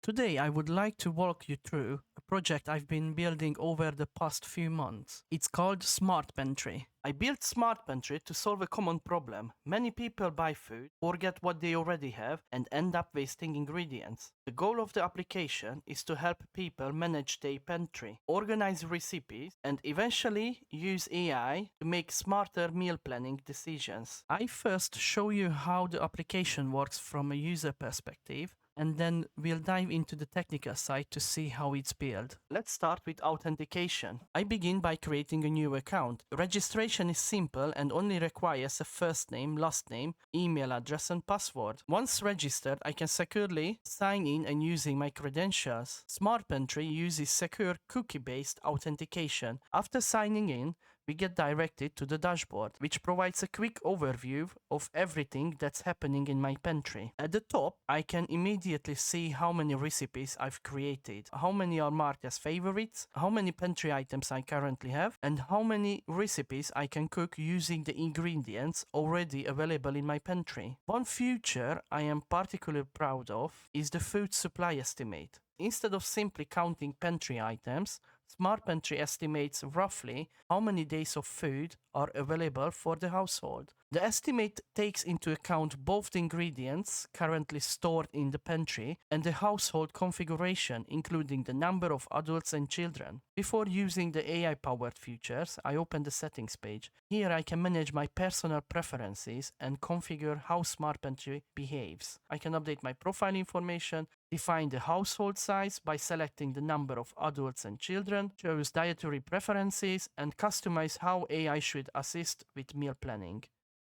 Today I would like to walk you through a project I've been building over the past few months. It's called SmartPantry. I built SmartPantry to solve a common problem. Many people buy food, forget what they already have, and end up wasting ingredients. The goal of the application is to help people manage their pantry, organize recipes, and eventually use AI to make smarter meal planning decisions. I first show you how the application works from a user perspective, and then we'll dive into the technical side to see how it's built. Let's start with authentication. I begin by creating a new account. Registration is simple and only requires a first name, last name, email address, and password. Once registered, I can securely sign in and using my credentials. SmartPantry uses secure cookie-based authentication. After signing in, we get directed to the dashboard, which provides a quick overview of everything that's happening in my pantry. At the top, I can immediately see how many recipes I've created, how many are marked as favorites, how many pantry items I currently have, and how many recipes I can cook using the ingredients already available in my pantry. One feature I am particularly proud of is the food supply estimate. Instead of simply counting pantry items, SmartPantry estimates roughly how many days of food are available for the household. The estimate takes into account both the ingredients currently stored in the pantry and the household configuration, including the number of adults and children. Before using the AI-powered features, I open the settings page. Here I can manage my personal preferences and configure how SmartPantry behaves. I can update my profile information, define the household size by selecting the number of adults and children, choose dietary preferences, and customize how AI should assist with meal planning.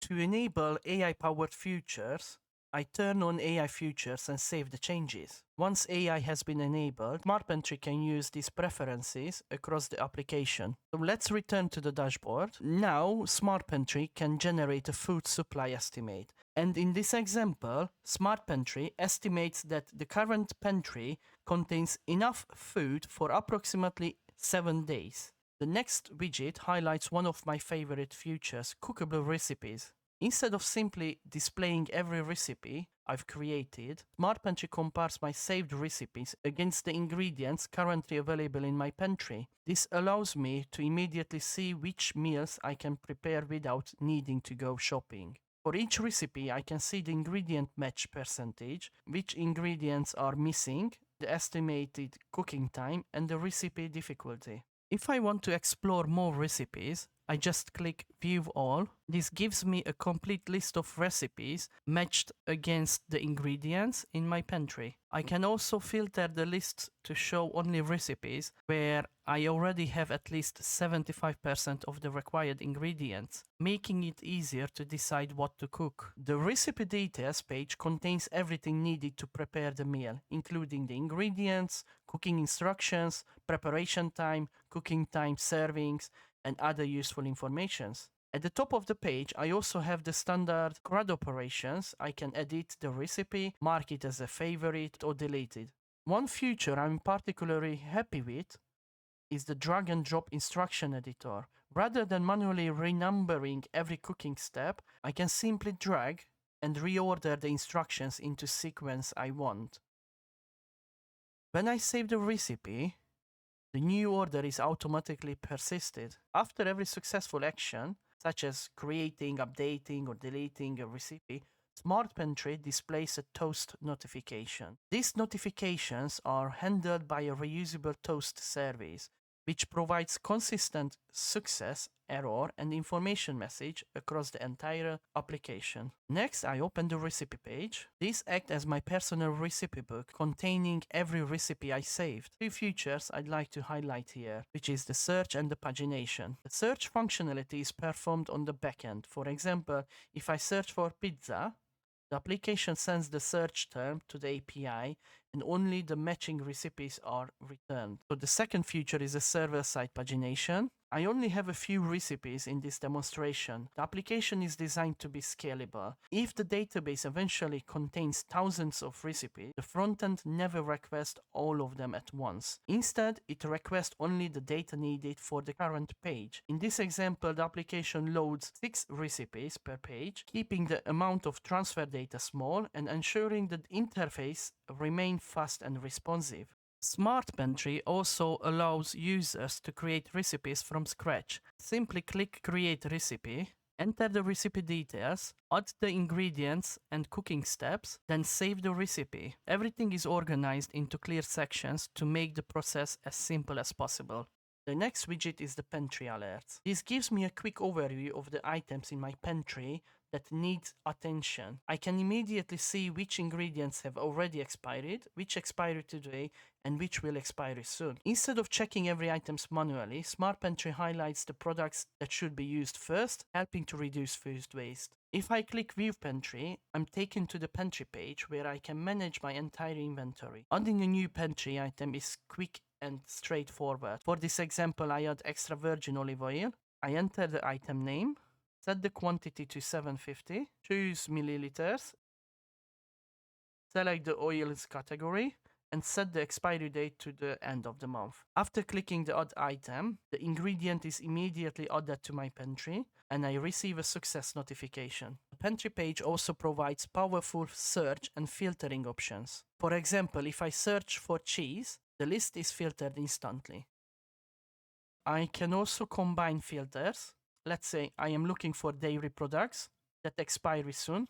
To enable AI-powered features, I turn on AI features and save the changes. Once AI has been enabled, SmartPantry can use these preferences across the application. So let's return to the dashboard. Now, SmartPantry can generate a food supply estimate. And in this example, SmartPantry estimates that the current pantry contains enough food for approximately 7 days. The next widget highlights one of my favorite features, cookable recipes. Instead of simply displaying every recipe I've created, SmartPantry compares my saved recipes against the ingredients currently available in my pantry. This allows me to immediately see which meals I can prepare without needing to go shopping. For each recipe, I can see the ingredient match percentage, which ingredients are missing, the estimated cooking time, and the recipe difficulty. If I want to explore more recipes, I just click View All. This gives me a complete list of recipes matched against the ingredients in my pantry. I can also filter the list to show only recipes where I already have at least 75% of the required ingredients, making it easier to decide what to cook. The recipe details page contains everything needed to prepare the meal, including the ingredients, cooking instructions, preparation time, cooking time, servings, and other useful informations. At the top of the page, I also have the standard CRUD operations. I can edit the recipe, mark it as a favorite, or delete it. One feature I'm particularly happy with is the drag and drop instruction editor. Rather than manually renumbering every cooking step, I can simply drag and reorder the instructions into sequence I want. When I save the recipe, the new order is automatically persisted. After every successful action, such as creating, updating, or deleting a recipe, SmartPantry displays a toast notification. These notifications are handled by a reusable toast service, which provides consistent success, error, and information message across the entire application. Next, I open the recipe page. These act as my personal recipe book containing every recipe I saved. Two features I'd like to highlight here, which is the search and the pagination. The search functionality is performed on the backend. For example, if I search for pizza, the application sends the search term to the API and only the matching recipes are returned. So the second feature is a server-side pagination. I only have a few recipes in this demonstration. The application is designed to be scalable. If the database eventually contains thousands of recipes, the frontend never requests all of them at once. Instead, it requests only the data needed for the current page. In this example, the application loads 6 recipes per page, keeping the amount of transfer data small and ensuring that the interface remains fast and responsive. SmartPantry also allows users to create recipes from scratch. Simply click Create Recipe, enter the recipe details, add the ingredients and cooking steps, then save the recipe. Everything is organized into clear sections to make the process as simple as possible. The next widget is the Pantry Alerts. This gives me a quick overview of the items in my pantry that needs attention. I can immediately see which ingredients have already expired, which expired today, and which will expire soon. Instead of checking every item manually, SmartPantry highlights the products that should be used first, helping to reduce food waste. If I click View Pantry, I'm taken to the pantry page where I can manage my entire inventory. Adding a new pantry item is quick and straightforward. For this example, I add extra virgin olive oil. I enter the item name, set the quantity to 750, choose milliliters, select the oils category, and set the expiry date to the end of the month. After clicking the Add Item, the ingredient is immediately added to my pantry, and I receive a success notification. The pantry page also provides powerful search and filtering options. For example, if I search for cheese, the list is filtered instantly. I can also combine filters. Let's say I am looking for dairy products that expire soon.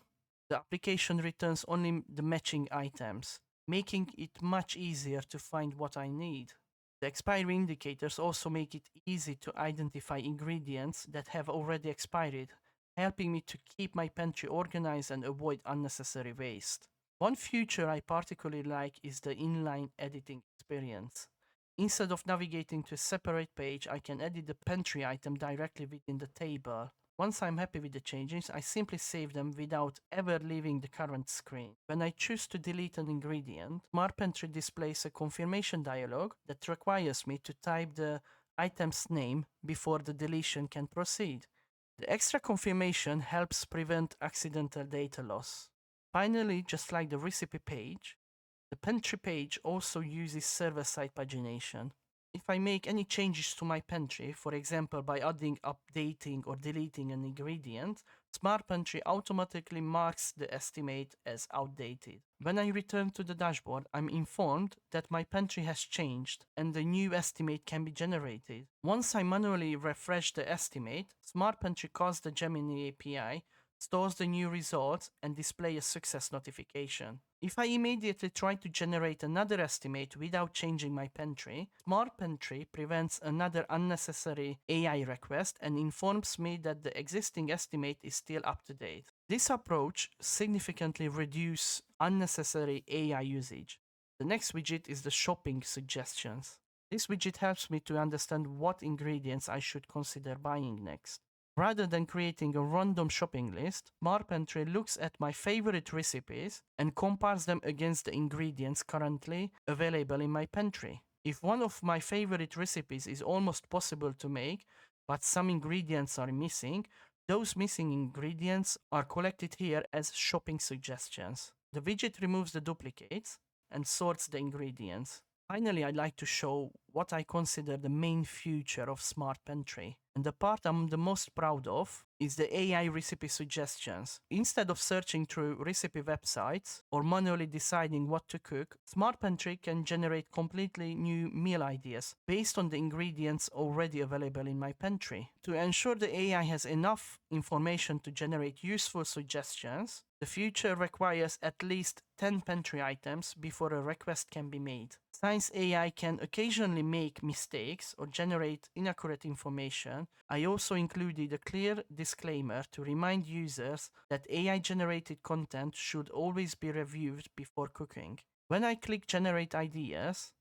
The application returns only the matching items, making it much easier to find what I need. The expiry indicators also make it easy to identify ingredients that have already expired, helping me to keep my pantry organized and avoid unnecessary waste. One feature I particularly like is the inline editing experience. Instead of navigating to a separate page, I can edit the pantry item directly within the table. Once I'm happy with the changes, I simply save them without ever leaving the current screen. When I choose to delete an ingredient, SmartPantry displays a confirmation dialog that requires me to type the item's name before the deletion can proceed. The extra confirmation helps prevent accidental data loss. Finally, just like the recipe page, the pantry page also uses server-side pagination. If I make any changes to my pantry, for example by adding, updating or deleting an ingredient, SmartPantry automatically marks the estimate as outdated. When I return to the dashboard, I'm informed that my pantry has changed and the new estimate can be generated. Once I manually refresh the estimate, SmartPantry calls the Gemini API, stores the new results, and displays a success notification. If I immediately try to generate another estimate without changing my pantry, SmartPantry prevents another unnecessary AI request and informs me that the existing estimate is still up to date. This approach significantly reduces unnecessary AI usage. The next widget is the shopping suggestions. This widget helps me to understand what ingredients I should consider buying next. Rather than creating a random shopping list, SmartPantry looks at my favorite recipes and compares them against the ingredients currently available in my pantry. If one of my favorite recipes is almost possible to make, but some ingredients are missing, those missing ingredients are collected here as shopping suggestions. The widget removes the duplicates and sorts the ingredients. Finally, I'd like to show what I consider the main feature of SmartPantry. And the part I'm the most proud of is the AI recipe suggestions. Instead of searching through recipe websites or manually deciding what to cook, SmartPantry can generate completely new meal ideas based on the ingredients already available in my pantry. To ensure the AI has enough information to generate useful suggestions, the feature requires at least 10 pantry items before a request can be made. Since AI can occasionally make mistakes or generate inaccurate information, I also included a clear disclaimer to remind users that AI-generated content should always be reviewed before cooking. When I click Generate Ideas,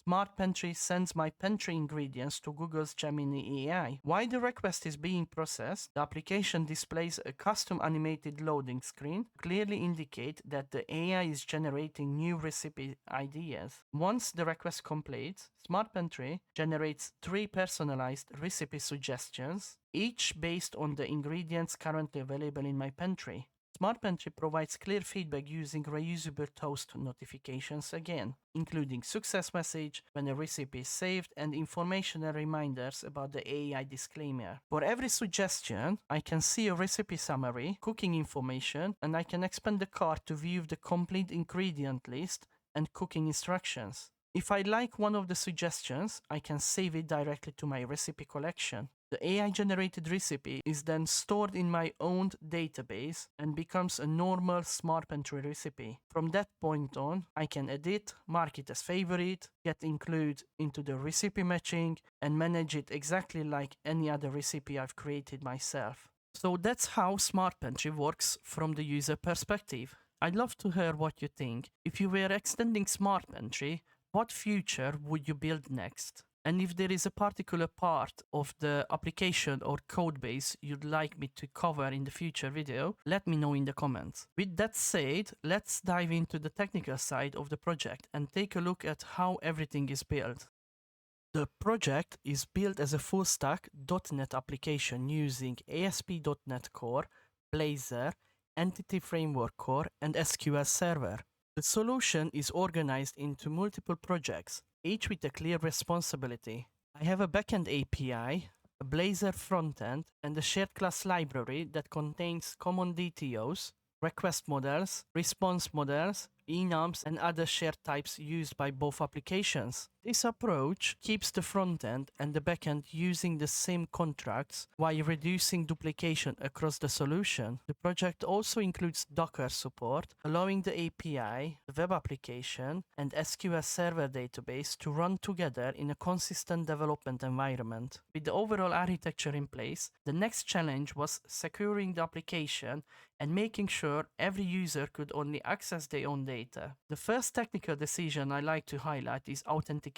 SmartPantry sends my pantry ingredients to Google's Gemini AI. While the request is being processed, the application displays a custom animated loading screen to clearly indicate that the AI is generating new recipe ideas. Once the request completes, SmartPantry generates 3 personalized recipe suggestions, each based on the ingredients currently available in my pantry. SmartPantry provides clear feedback using reusable toast notifications again, including success message when a recipe is saved and information and reminders about the AI disclaimer. For every suggestion, I can see a recipe summary, cooking information, and I can expand the cart to view the complete ingredient list and cooking instructions. If I like one of the suggestions, I can save it directly to my recipe collection. The AI-generated recipe is then stored in my own database and becomes a normal SmartPantry recipe. From that point on, I can edit, mark it as favorite, get included into the recipe matching, and manage it exactly like any other recipe I've created myself. So that's how SmartPantry works from the user perspective. I'd love to hear what you think. If you were extending SmartPantry, what feature would you build next? And if there is a particular part of the application or code base you'd like me to cover in the future video, let me know in the comments. With that said, let's dive into the technical side of the project and take a look at how everything is built. The project is built as a full-stack .NET application using ASP.NET Core, Blazor, Entity Framework Core, and SQL Server. The solution is organized into multiple projects, each with a clear responsibility. I have a backend API, a Blazor frontend, and a shared class library that contains common DTOs, request models, response models, enums, and other shared types used by both applications. This approach keeps the frontend and the backend using the same contracts while reducing duplication across the solution. The project also includes Docker support, allowing the API, the web application, and SQL Server database to run together in a consistent development environment. With the overall architecture in place, the next challenge was securing the application and making sure every user could only access their own data. The first technical decision I like to highlight is authentication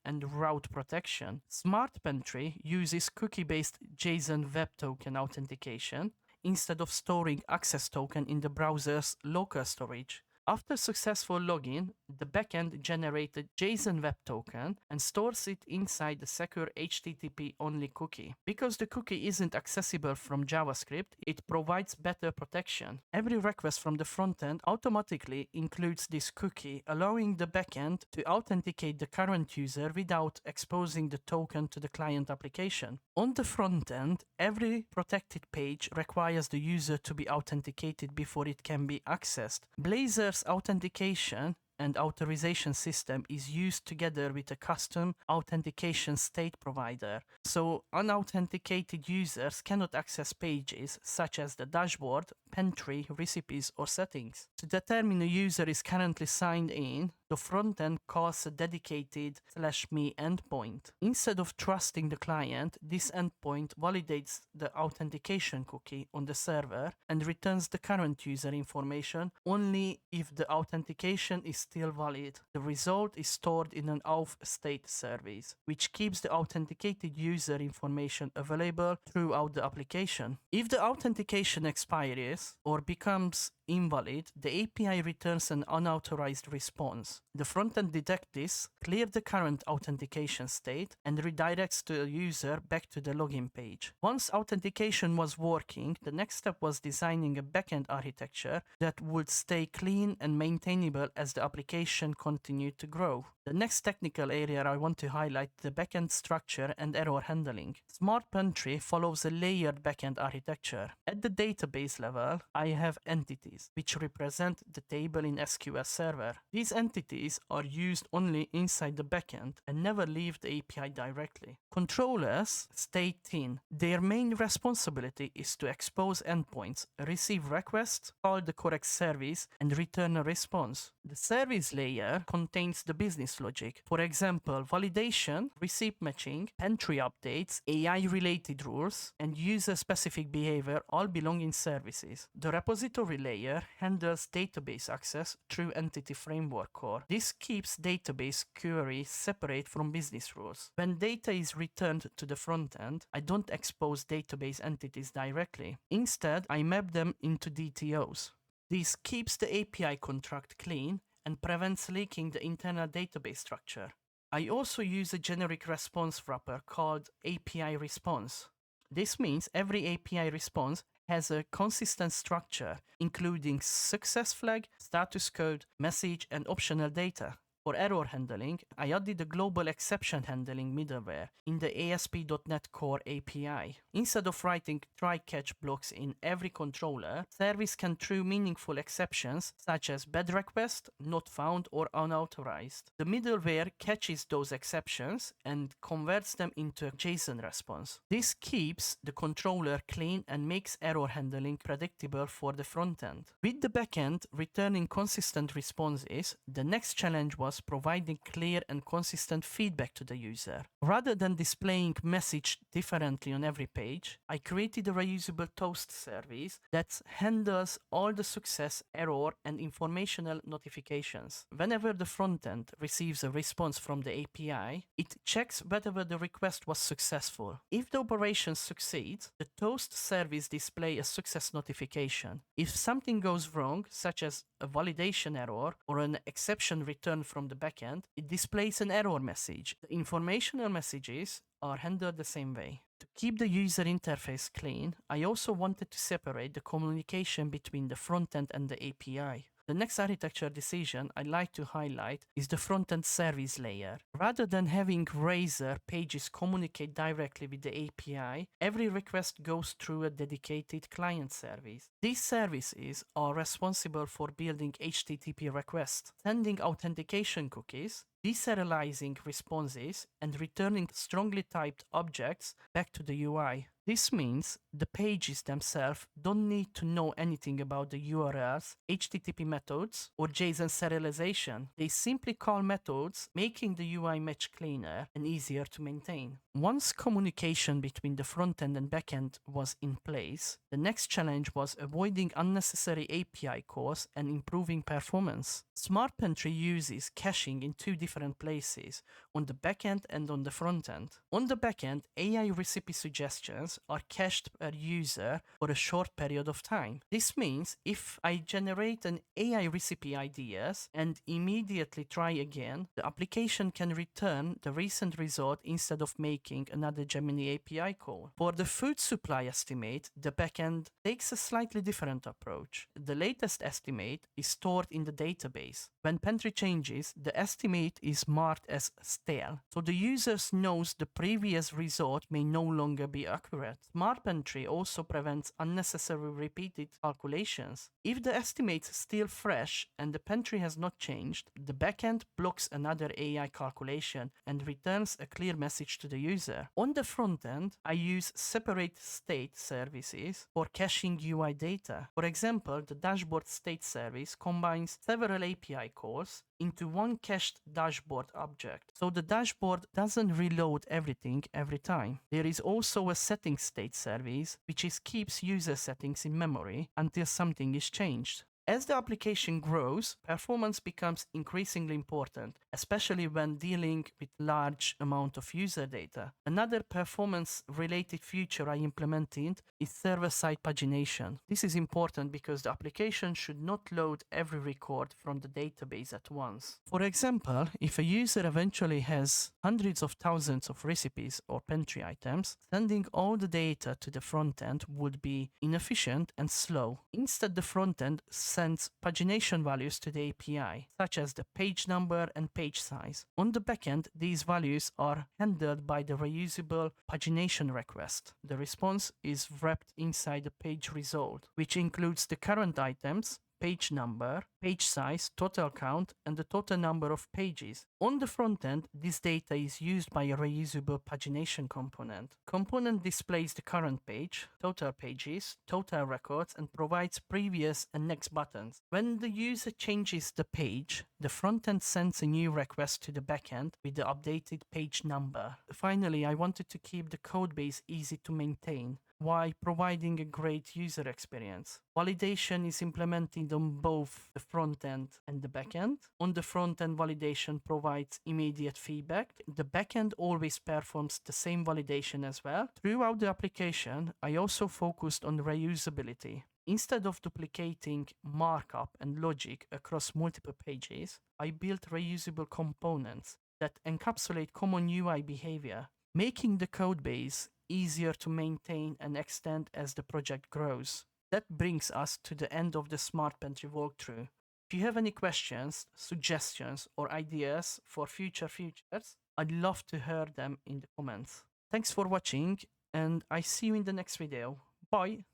and route protection. SmartPantry uses cookie-based JSON Web Token authentication instead of storing access token in the browser's local storage. After successful login, the backend generated JSON Web Token and stores it inside the secure HttpOnly cookie. Because the cookie isn't accessible from JavaScript, it provides better protection. Every request from the frontend automatically includes this cookie, allowing the backend to authenticate the current user without exposing the token to the client application. On the frontend, every protected page requires the user to be authenticated before it can be accessed. Blazor's authentication and authorization system is used together with a custom authentication state provider, so unauthenticated users cannot access pages such as the dashboard, pantry, recipes, or settings. To determine a user is currently signed in, the frontend calls a dedicated /me endpoint. Instead of trusting the client, this endpoint validates the authentication cookie on the server and returns the current user information only if the authentication is still valid. The result is stored in an auth state service, which keeps the authenticated user information available throughout the application. If the authentication expires or becomes invalid, the API returns an unauthorized response. The frontend detects this, clears the current authentication state, and redirects the user back to the login page. Once authentication was working, the next step was designing a backend architecture that would stay clean and maintainable as the application continued to grow. The next technical area I want to highlight is the backend structure and error handling. SmartPantry follows a layered backend architecture. At the database level, I have entities, which represent the table in SQL Server. These entities are used only inside the backend and never leave the API directly. Controllers stay thin. Their main responsibility is to expose endpoints, receive requests, call the correct service, and return a response. The service layer contains the business logic. For example, validation, receipt matching, pantry updates, AI-related rules, and user-specific behavior all belong in services. The repository layer handles database access through Entity Framework Core. error. This keeps database queries separate from business rules. When data is returned to the front end, I don't expose database entities directly. Instead, I map them into DTOs. This keeps the API contract clean and prevents leaking the internal database structure. I also use a generic response wrapper called API response. This means every API response has a consistent structure, including success flag, status code, message, and optional data. For error handling, I added a global exception handling middleware in the ASP.NET Core API. Instead of writing try-catch blocks in every controller, service can throw meaningful exceptions such as bad request, not found, or unauthorized. The middleware catches those exceptions and converts them into a JSON response. This keeps the controller clean and makes error handling predictable for the front end. With the backend returning consistent responses, the next challenge was providing clear and consistent feedback to the user. Rather than displaying message differently on every page, I created a reusable toast service that handles all the success, error, and informational notifications. Whenever the frontend receives a response from the API, it checks whether the request was successful. If the operation succeeds, the toast service displays a success notification. If something goes wrong, such as a validation error or an exception returned from the backend, it displays an error message. The informational messages are handled the same way. To keep the user interface clean, I also wanted to separate the communication between the frontend and the API. The next architecture decision I'd like to highlight is the front-end service layer. Rather than having Razor pages communicate directly with the API, every request goes through a dedicated client service. These services are responsible for building HTTP requests, sending authentication cookies, deserializing responses, and returning strongly typed objects back to the UI. This means the pages themselves don't need to know anything about the URLs, HTTP methods, or JSON serialization. They simply call methods, making the UI much cleaner and easier to maintain. Once communication between the frontend and backend was in place, the next challenge was avoiding unnecessary API calls and improving performance. SmartPantry uses caching in two different places, on the backend and on the frontend. On the backend, AI recipe suggestions are cached per user for a short period of time. This means if I generate an AI recipe ideas and immediately try again, the application can return the recent result instead of making another Gemini API call. For the food supply estimate, the backend takes a slightly different approach. The latest estimate is stored in the database. When Pantry changes, the estimate is marked as stale, so the user knows the previous result may no longer be accurate. SmartPantry also prevents unnecessary repeated calculations. If the estimate is still fresh and the pantry has not changed, the backend blocks another AI calculation and returns a clear message to the user. On the front end, I use separate state services for caching UI data. For example, the dashboard state service combines several API calls into one cached dashboard object, so the dashboard doesn't reload everything every time. There is also a setting state service, which keeps user settings in memory until something is changed. As the application grows, performance becomes increasingly important, especially when dealing with large amount of user data. Another performance-related feature I implemented is server-side pagination. This is important because the application should not load every record from the database at once. For example, if a user eventually has hundreds of thousands of recipes or pantry items, sending all the data to the front end would be inefficient and slow. Instead, the front end sends pagination values to the API, such as the page number and page size. On the backend, these values are handled by the reusable pagination request. The response is wrapped inside the page result, which includes the current items, page number, page size, total count, and the total number of pages. On the front end, this data is used by a reusable pagination component. Component displays the current page, total pages, total records, and provides previous and next buttons. When the user changes the page, the front end sends a new request to the backend with the updated page number. Finally, I wanted to keep the codebase easy to maintain. while providing a great user experience. Validation is implemented on both the front end and the back end. On the front end, validation provides immediate feedback. The back end always performs the same validation as well. Throughout the application, I also focused on reusability. Instead of duplicating markup and logic across multiple pages, I built reusable components that encapsulate common UI behavior, making the codebase easier to maintain and extend as the project grows. That brings us to the end of the SmartPantry walkthrough. If you have any questions, suggestions, or ideas for future features, I'd love to hear them in the comments. Thanks for watching, and I see you in the next video. Bye!